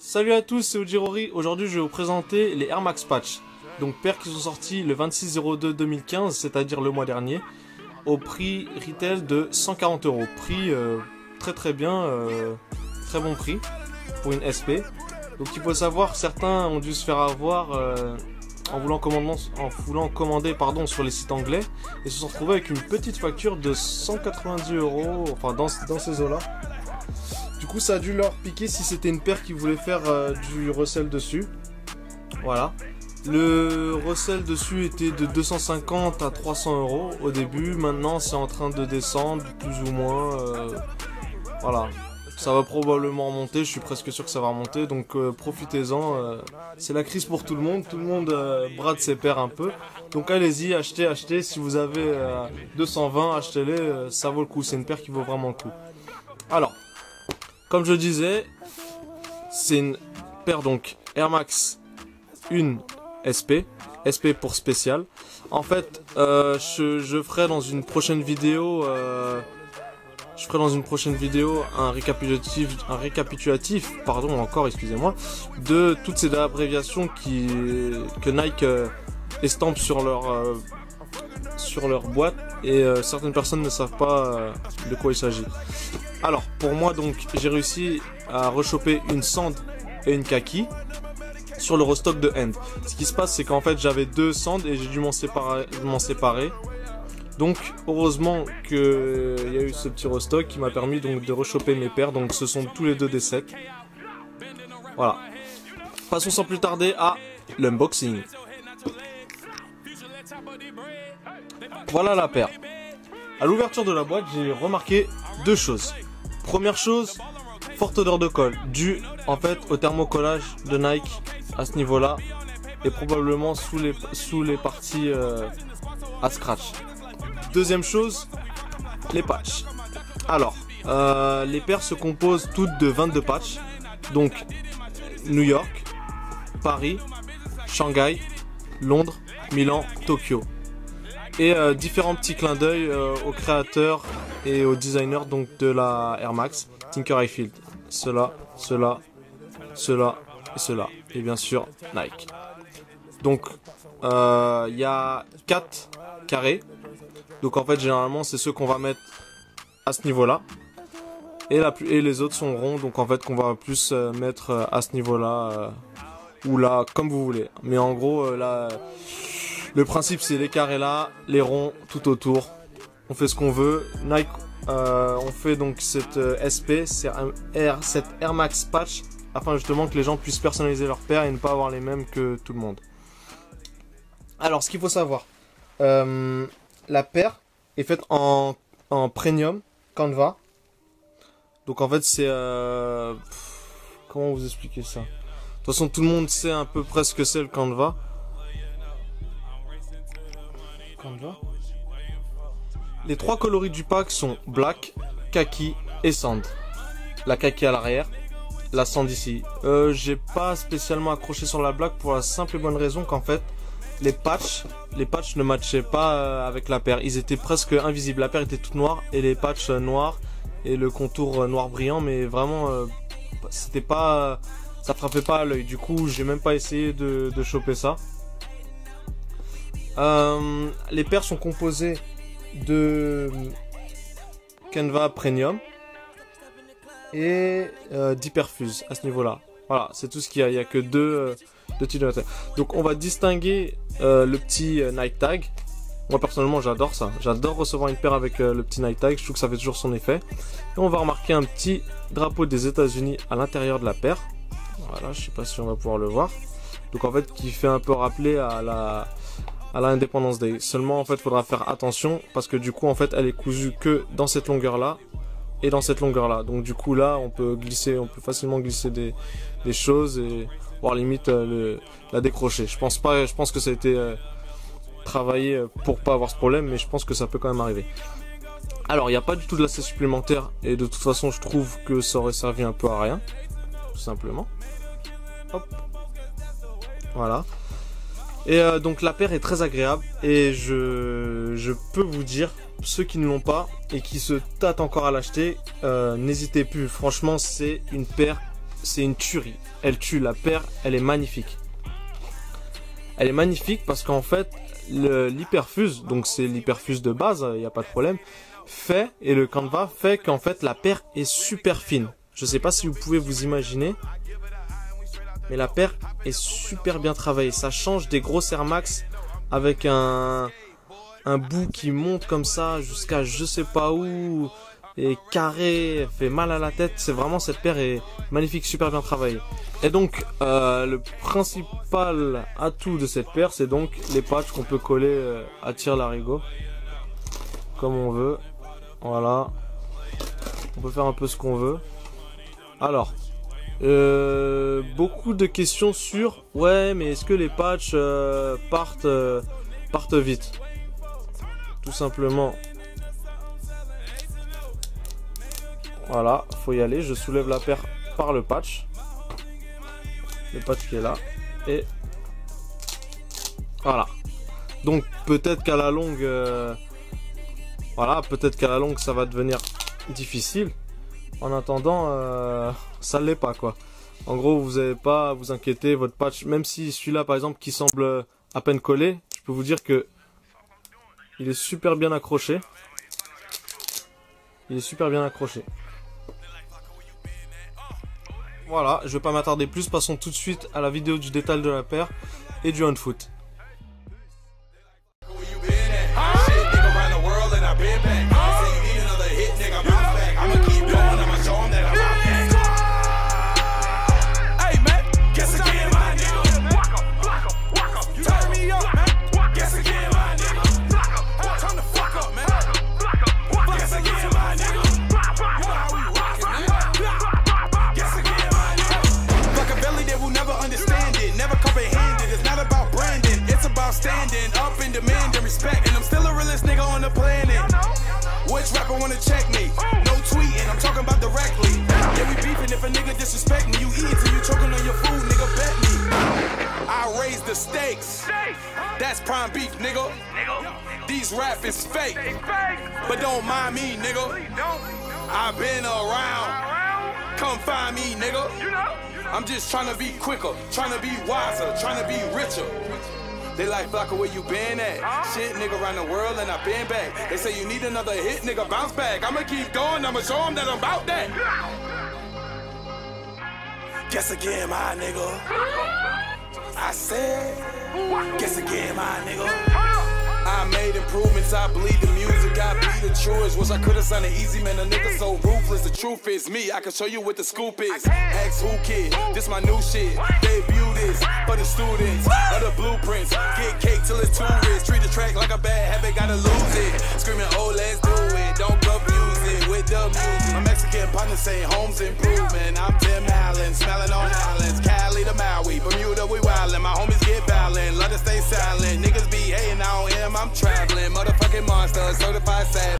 Salut à tous, c'est Ojirori. Aujourd'hui, je vais vous présenter les Air Max Patch. Donc, paires qui sont sorties le 26/02/2015, c'est-à-dire le mois dernier, au prix retail de 140 €. Prix très bien, très bon prix pour une SP. Donc, il faut savoir, certains ont dû se faire avoir en voulant commander sur les sites anglais et se sont retrouvés avec une petite facture de 190 €, enfin dans ces eaux-là. Du coup, ça a dû leur piquer si c'était une paire qui voulait faire du resell dessus. Voilà. Le resell dessus était de 250 à 300 € au début. Maintenant, c'est en train de descendre, plus ou moins. Voilà. Ça va probablement remonter. Je suis presque sûr que ça va remonter. Donc, profitez-en. C'est la crise pour tout le monde. Tout le monde brade ses paires un peu. Donc, allez-y, achetez. Si vous avez 220, achetez-les. Ça vaut le coup. C'est une paire qui vaut vraiment le coup. Alors. Comme je disais, c'est une paire donc Air Max 1 SP pour spécial. En fait, je ferai dans une prochaine vidéo, un récapitulatif, excusez-moi, de toutes ces abréviations que Nike estampe sur leur boîte et certaines personnes ne savent pas de quoi il s'agit. Alors pour moi donc j'ai réussi à rechoper une sand et une kaki sur le restock de End. Ce qui se passe c'est qu'en fait j'avais deux sands et j'ai dû m'en séparer. Donc heureusement qu'il y a eu ce petit restock qui m'a permis donc de rechoper mes paires. Donc ce sont tous les deux des sets. Voilà. Passons sans plus tarder à l'unboxing. Voilà la paire. À l'ouverture de la boîte, j'ai remarqué deux choses. Première chose, forte odeur de colle, due en fait au thermocollage de Nike à ce niveau-là et probablement sous les parties à scratch. Deuxième chose, les patchs. Alors, les paires se composent toutes de 22 patchs, donc New York, Paris, Shanghai, Londres, Milan, Tokyo. Et différents petits clins d'œil aux créateurs et aux designers donc de la Air Max, Tinker Hatfield. Cela et cela. Et bien sûr Nike. Donc il y a 4 carrés. Donc en fait généralement c'est ceux qu'on va mettre à ce niveau-là. Et les autres sont ronds. Donc en fait qu'on va plus mettre à ce niveau-là ou là comme vous voulez. Mais en gros là... Le principe c'est les carrés là, les ronds tout autour. On fait ce qu'on veut. Nike, on fait donc cette SP, cette Air Max Patch, afin justement que les gens puissent personnaliser leur paire et ne pas avoir les mêmes que tout le monde. Alors ce qu'il faut savoir, la paire est faite en premium Canva. Donc en fait c'est... comment vous expliquer ça? De toute façon tout le monde sait à peu près ce que c'est le Canva. Les trois coloris du pack sont black, kaki et sand. La kaki à l'arrière, la sand ici. J'ai pas spécialement accroché sur la black pour la simple et bonne raison qu'en fait les patchs ne matchaient pas avec la paire. Ils étaient presque invisibles. La paire était toute noire et les patchs noirs et le contour noir brillant, mais vraiment c'était pas, ça frappait pas à l'œil. Du coup j'ai même pas essayé de choper ça. Les paires sont composées de Canva Premium et d'Hyperfuse à ce niveau-là. Voilà, c'est tout ce qu'il y a. Il n'y a que deux types de matériel. Donc on va distinguer le petit Nike Tag. Moi personnellement j'adore ça. J'adore recevoir une paire avec le petit Nike Tag. Je trouve que ça fait toujours son effet. Et on va remarquer un petit drapeau des États-Unis à l'intérieur de la paire. Voilà, je sais pas si on va pouvoir le voir. Donc en fait qui fait un peu rappeler à la Independence Day. Seulement en fait faudra faire attention parce que du coup en fait elle est cousue que dans cette longueur là et dans cette longueur là. Donc du coup là on peut facilement glisser des choses et voire limite la décrocher. Je pense que ça a été travaillé pour pas avoir ce problème, mais je pense que ça peut quand même arriver. Alors il n'y a pas du tout de lacet supplémentaire et de toute façon je trouve que ça aurait servi un peu à rien, tout simplement. Hop. Voilà. Et donc la paire est très agréable et je peux vous dire, ceux qui ne l'ont pas et qui se tâtent encore à l'acheter, n'hésitez plus. Franchement c'est une paire c'est une tuerie. Elle tue, la paire, elle est magnifique. Elle est magnifique parce qu'en fait, l'hyperfuse, donc c'est l'hyperfuse de base, il n'y a pas de problème, fait, et le canevas fait qu'en fait la paire est super fine. Je sais pas si vous pouvez vous imaginer, mais la paire est super bien travaillée. Ça change des gros Air Max avec un bout qui monte comme ça jusqu'à je sais pas où, et carré, fait mal à la tête. C'est vraiment, cette paire est magnifique, super bien travaillée. Et donc le principal atout de cette paire, c'est donc les patchs qu'on peut coller à tire-larigot comme on veut. Voilà, on peut faire un peu ce qu'on veut. Alors beaucoup de questions sur ouais, mais est-ce que les patchs partent vite? Tout simplement, voilà, faut y aller. Je soulève la paire par le patch qui est là, et voilà. Donc peut-être qu'à la longue voilà, peut-être qu'à la longue ça va devenir difficile. En attendant ça l'est pas, quoi. En gros, vous n'avez pas à vous inquiéter, votre patch, même si celui-là par exemple qui semble à peine collé, je peux vous dire que il est super bien accroché. Il est super bien accroché. Voilà, je vais pas m'attarder plus, passons tout de suite à la vidéo du détail de la paire et du on-foot. Standing up and demanding respect, and I'm still the realest nigga on the planet. Which rapper wanna check me? No tweeting, I'm talking about directly. Yeah, we beefing if a nigga disrespect me. You eat till you choking on your food, nigga, bet me. I raise the stakes. That's prime beef, nigga. These rap is fake, but don't mind me, nigga. I've been around. Come find me, nigga. I'm just trying to be quicker, trying to be wiser, trying to be richer. They like, Flocka, where you been at? Shit, nigga, around the world and I been back. They say you need another hit, nigga, bounce back. I'ma keep going, I'ma show them that I'm about that. Guess again, my nigga. I said, guess again, my nigga. I made improvements, I believe the music, I bleed the truest. Wish I could've signed an easy man, a nigga so ruthless. The truth is me, I can show you what the scoop is. Ask who kid, this my new shit. Debut this for the students of the blueprints. Get cake till it's too rich. Treat the track like a bad habit, gotta lose it. Screaming, oh, let's do it. Don't confuse it with the music. My Mexican partner say home's improvement. I'm Tim Allen, smelling on islands. Cali to Maui, Bermuda, we wildin'. My homies get violent, let us stay silent. Niggas be hating, I don't hear 'em, I'm traveling. Motherfucking monster, certified savage.